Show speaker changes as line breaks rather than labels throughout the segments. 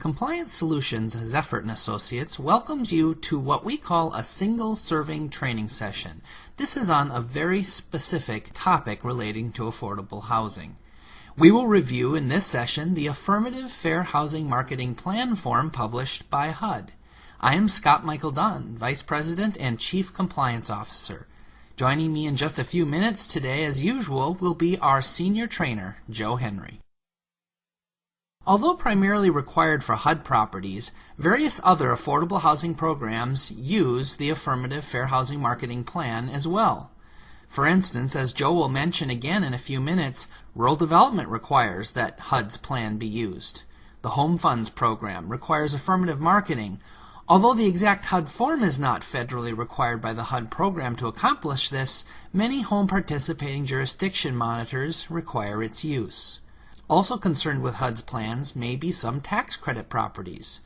Compliance Solutions Zeffert & Associates welcomes you to what we call a single-serving training session. This is on a very specific topic relating to affordable housing. We will review in this session the Affirmative Fair Housing Marketing Plan form published by HUD. I am Scott Michael Dunn, Vice President and Chief Compliance Officer. Joining me in just a few minutes today, as usual, will be our Senior Trainer, Joe Henry. Although primarily required for HUD properties, various other affordable housing programs use the Affirmative Fair Housing Marketing Plan as well. For instance, as Joe will mention again in a few minutes, rural development requires that HUD's plan be used. The Home Funds program requires affirmative marketing. Although the exact HUD form is not federally required by the HUD program to accomplish this, many home participating jurisdiction monitors require its use. Also concerned with HUD's plans may be some tax credit properties.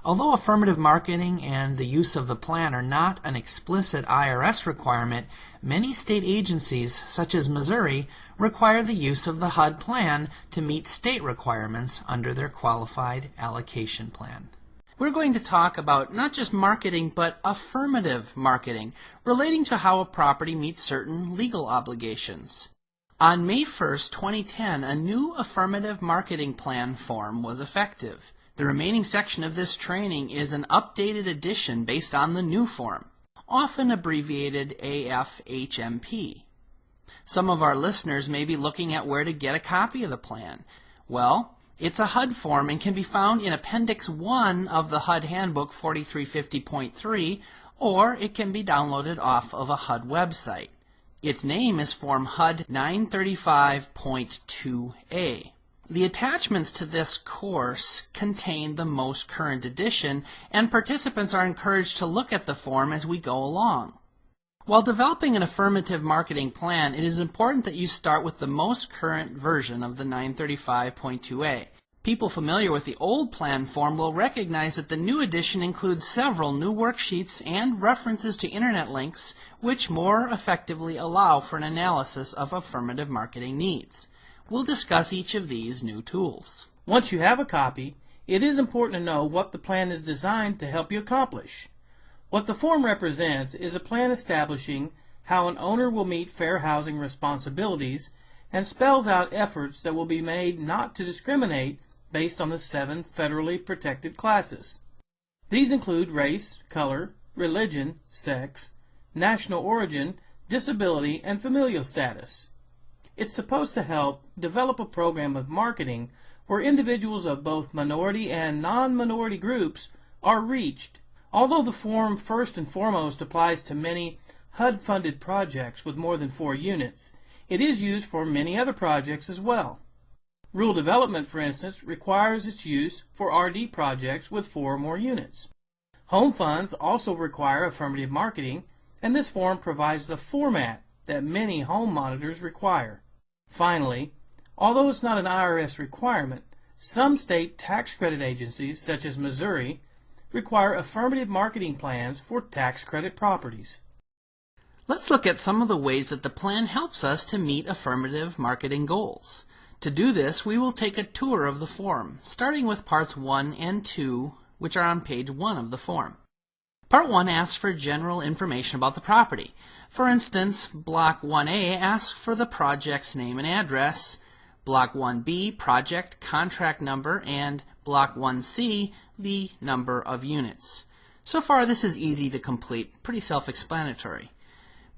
Although affirmative marketing and the use of the plan are not an explicit IRS requirement, many state agencies, such as Missouri, require the use of the HUD plan to meet state requirements under their qualified allocation plan. We're going to talk about not just marketing, but affirmative marketing, relating to how a property meets certain legal obligations. On May 1st, 2010, a new affirmative marketing plan form was effective. The remaining section of this training is an updated edition based on the new form, often abbreviated AFHMP. Some of our listeners may be looking at where to get a copy of the plan. Well, it's a HUD form and can be found in Appendix 1 of the HUD Handbook 4350.3, or it can be downloaded off of a HUD website. Its name is Form HUD 935.2a. The attachments to this course contain the most current edition, and participants are encouraged to look at the form as we go along. While developing an affirmative marketing plan, it is important that you start with the most current version of the 935.2a. People familiar with the old plan form will recognize that the new edition includes several new worksheets and references to internet links which more effectively allow for an analysis of affirmative marketing needs. We'll discuss each of these new tools.
Once you have a copy, it is important to know what the plan is designed to help you accomplish. What the form represents is a plan establishing how an owner will meet fair housing responsibilities and spells out efforts that will be made not to discriminate based on the 7 federally protected classes. These include race, color, religion, sex, national origin, disability, and familial status. It's supposed to help develop a program of marketing where individuals of both minority and non-minority groups are reached. Although the form first and foremost applies to many HUD-funded projects with more than 4 units, it is used for many other projects as well. Rural development, for instance, requires its use for RD projects with 4 or more units. Home funds also require affirmative marketing, and this form provides the format that many home monitors require. Finally, although it's not an IRS requirement, some state tax credit agencies, such as Missouri, require affirmative marketing plans for tax credit properties.
Let's look at some of the ways that the plan helps us to meet affirmative marketing goals. To do this, we will take a tour of the form, starting with parts 1 and 2, which are on page 1 of the form. Part 1 asks for general information about the property. For instance, Block 1A asks for the project's name and address, Block 1B, project, contract number, and Block 1C, the number of units. So far, this is easy to complete, pretty self-explanatory.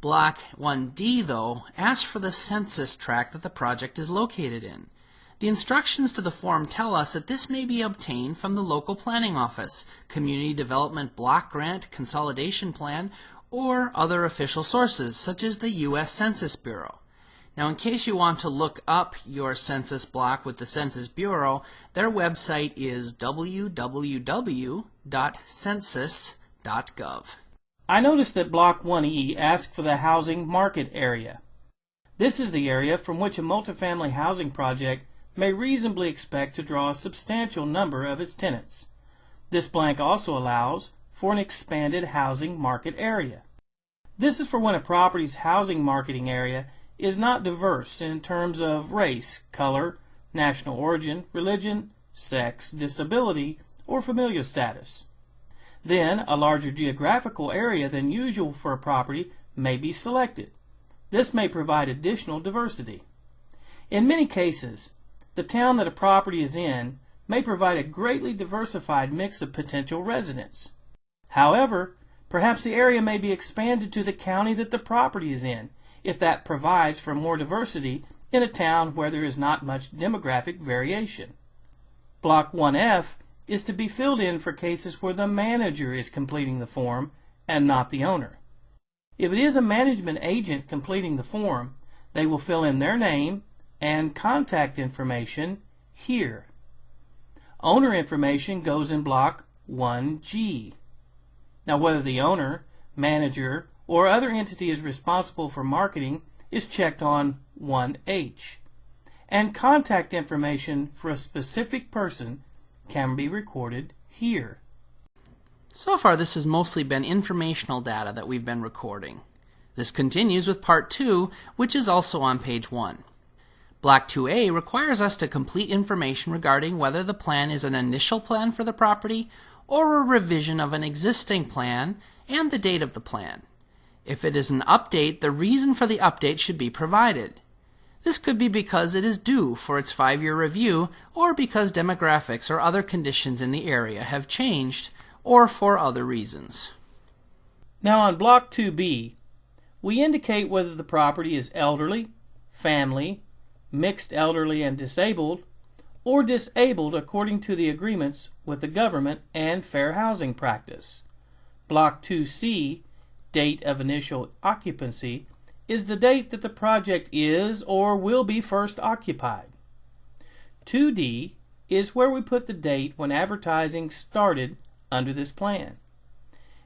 Block 1D, though, asks for the census tract that the project is located in. The instructions to the form tell us that this may be obtained from the local planning office, community development block grant, consolidation plan, or other official sources, such as the U.S. Census Bureau. Now, in case you want to look up your census block with the Census Bureau, their website is www.census.gov.
I noticed that Block 1E asks for the housing market area. This is the area from which a multifamily housing project may reasonably expect to draw a substantial number of its tenants. This blank also allows for an expanded housing market area. This is for when a property's housing marketing area is not diverse in terms of race, color, national origin, religion, sex, disability, or familial status. Then, a larger geographical area than usual for a property may be selected. This may provide additional diversity. In many cases, the town that a property is in may provide a greatly diversified mix of potential residents. However, perhaps the area may be expanded to the county that the property is in, if that provides for more diversity in a town where there is not much demographic variation. Block 1F is to be filled in for cases where the manager is completing the form and not the owner. If it is a management agent completing the form, they will fill in their name and contact information here. Owner information goes in block 1G. Now, whether the owner, manager, or other entity is responsible for marketing is checked on 1H. And contact information for a specific person can be recorded here.
So far, this has mostly been informational data that we've been recording. This continues with Part 2, which is also on page 1. Block 2A requires us to complete information regarding whether the plan is an initial plan for the property or a revision of an existing plan and the date of the plan. If it is an update, the reason for the update should be provided. This could be because it is due for its 5-year review, or because demographics or other conditions in the area have changed, or for other reasons.
Now on Block 2B, we indicate whether the property is elderly, family, mixed elderly and disabled, or disabled according to the agreements with the government and fair housing practice. Block 2C, date of initial occupancy, is the date that the project is or will be first occupied. 2D is where we put the date when advertising started under this plan.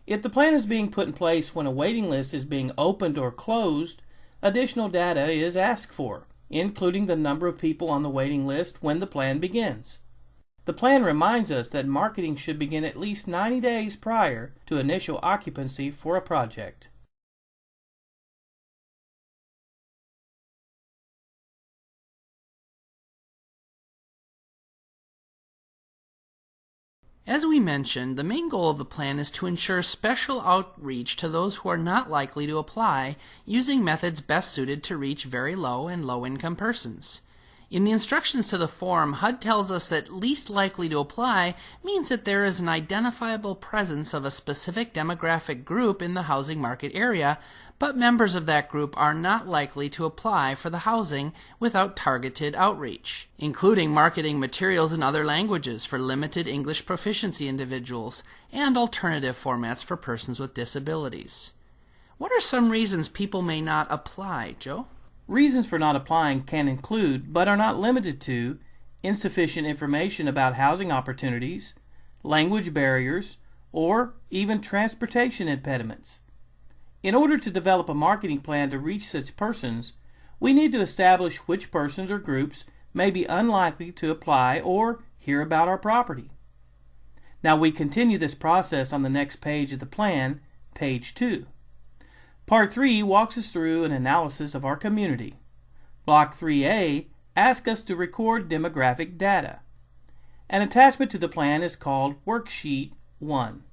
If the plan is being put in place when a waiting list is being opened or closed, additional data is asked for, including the number of people on the waiting list when the plan begins. The plan reminds us that marketing should begin at least 90 days prior to initial occupancy for a project.
As we mentioned, the main goal of the plan is to ensure special outreach to those who are not likely to apply, using methods best suited to reach very low and low-income persons. In the instructions to the form, HUD tells us that least likely to apply means that there is an identifiable presence of a specific demographic group in the housing market area, but members of that group are not likely to apply for the housing without targeted outreach, including marketing materials in other languages for limited English proficiency individuals and alternative formats for persons with disabilities. What are some reasons people may not apply, Joe?
Reasons for not applying can include, but are not limited to, insufficient information about housing opportunities, language barriers, or even transportation impediments. In order to develop a marketing plan to reach such persons, we need to establish which persons or groups may be unlikely to apply or hear about our property. Now we continue this process on the next page of the plan, page 2. Part 3 walks us through an analysis of our community. Block 3A asks us to record demographic data. An attachment to the plan is called Worksheet 1.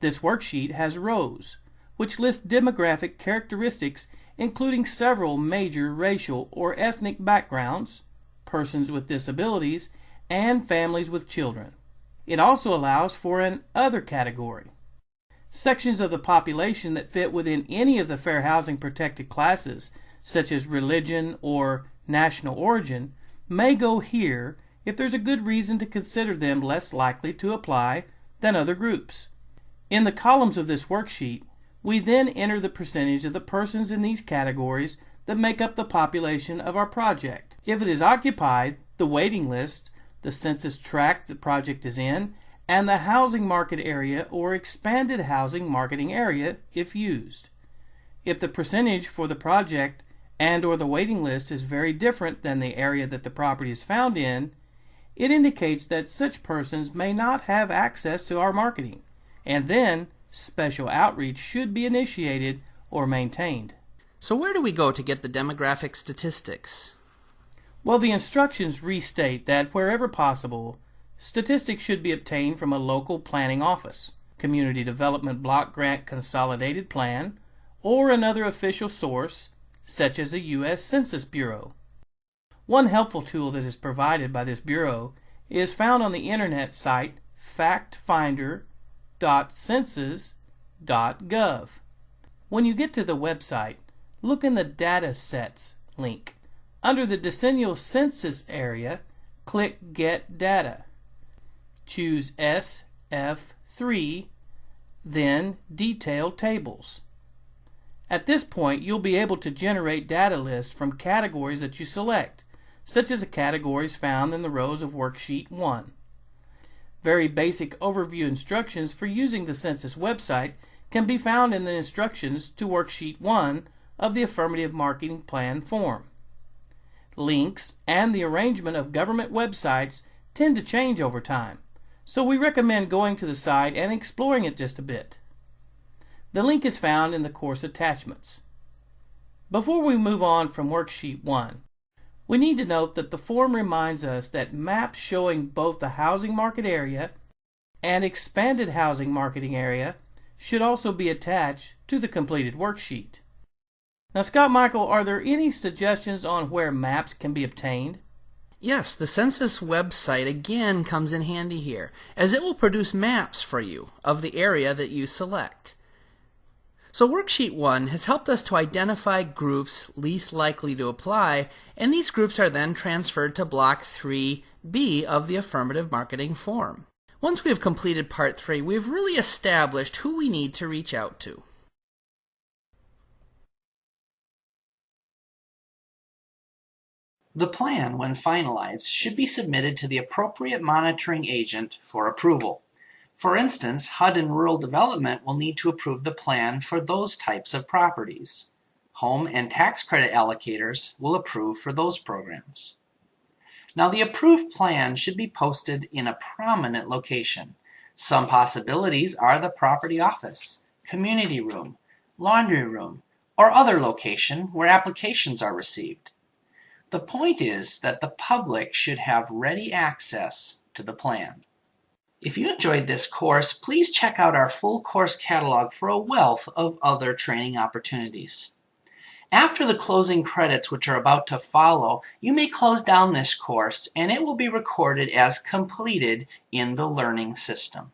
This worksheet has rows, which list demographic characteristics including several major racial or ethnic backgrounds, persons with disabilities, and families with children. It also allows for an Other category. Sections of the population that fit within any of the fair housing protected classes, such as religion or national origin, may go here if there's a good reason to consider them less likely to apply than other groups. In the columns of this worksheet, we then enter the percentage of the persons in these categories that make up the population of our project. If it is occupied, the waiting list, the census tract the project is in, and the housing market area or expanded housing marketing area if used. If the percentage for the project and or the waiting list is very different than the area that the property is found in, it indicates that such persons may not have access to our marketing, and then special outreach should be initiated or maintained.
So where do we go to get the demographic statistics?
Well, the instructions restate that wherever possible, Statistics should be obtained from a local planning office, Community Development Block Grant Consolidated Plan, or another official source, such as the U.S. Census Bureau. One helpful tool that is provided by this bureau is found on the internet site factfinder.census.gov. When you get to the website, look in the Data Sets link. Under the decennial census area, click Get Data. Choose SF3, then Detailed Tables. At this point, you'll be able to generate data lists from categories that you select, such as the categories found in the rows of Worksheet 1. Very basic overview instructions for using the Census website can be found in the instructions to Worksheet 1 of the Affirmative Marketing Plan form. Links and the arrangement of government websites tend to change over time, so we recommend going to the site and exploring it just a bit. The link is found in the course attachments. Before we move on from Worksheet 1, we need to note that the form reminds us that maps showing both the housing market area and expanded housing marketing area should also be attached to the completed worksheet. Now, Scott Michael, are there any suggestions on where maps can be obtained?
Yes, the census website again comes in handy here, as it will produce maps for you of the area that you select. So Worksheet 1 has helped us to identify groups least likely to apply, and these groups are then transferred to Block 3B of the Affirmative Marketing form. Once we have completed Part 3, we've really established who we need to reach out to. The plan, when finalized, should be submitted to the appropriate monitoring agent for approval. For instance, HUD and Rural Development will need to approve the plan for those types of properties. Home and tax credit allocators will approve for those programs. Now, the approved plan should be posted in a prominent location. Some possibilities are the property office, community room, laundry room, or other location where applications are received. The point is that the public should have ready access to the plan. If you enjoyed this course, please check out our full course catalog for a wealth of other training opportunities. After the closing credits, which are about to follow, you may close down this course and it will be recorded as completed in the learning system.